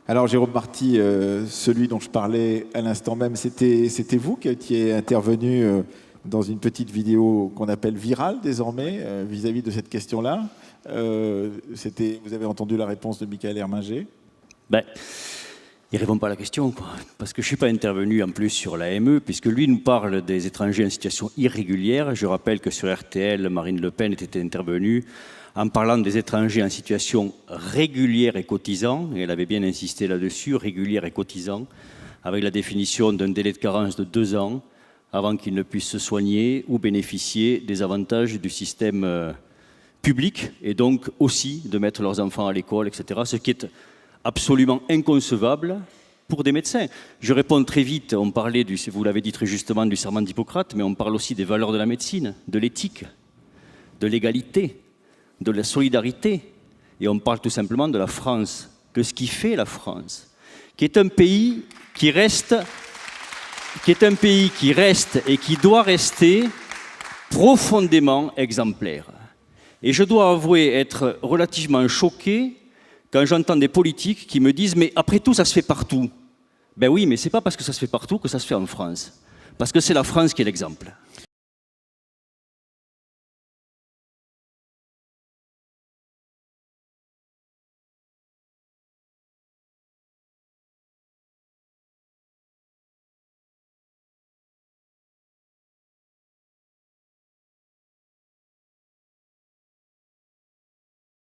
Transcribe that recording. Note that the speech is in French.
Alors Jérôme Marty, celui dont je parlais à l'instant même, c'était vous qui étiez intervenu dans une petite vidéo qu'on appelle virale désormais vis-à-vis de cette question-là. Vous avez entendu la réponse de Michaël Herminger? Ben, il ne répond pas à la question, quoi. Parce que je ne suis pas intervenu en plus sur l'AME, puisque lui nous parle des étrangers en situation irrégulière. Je rappelle que sur RTL, Marine Le Pen était intervenue en parlant des étrangers en situation régulière et cotisant, et elle avait bien insisté là-dessus, régulière et cotisant, avec la définition d'un délai de carence de 2 ans avant qu'ils ne puissent se soigner ou bénéficier des avantages du système public, et donc aussi de mettre leurs enfants à l'école, etc., ce qui est absolument inconcevable pour des médecins. Je réponds très vite, on parlait, vous l'avez dit très justement, du serment d'Hippocrate, mais on parle aussi des valeurs de la médecine, de l'éthique, de l'égalité, de la solidarité, et on parle tout simplement de la France, de ce qui fait la France, qui est un pays qui reste et qui doit rester profondément exemplaire. Et je dois avouer être relativement choqué quand j'entends des politiques qui me disent « mais après tout, ça se fait partout ». Ben oui, mais c'est pas parce que ça se fait partout que ça se fait en France, parce que c'est la France qui est l'exemple.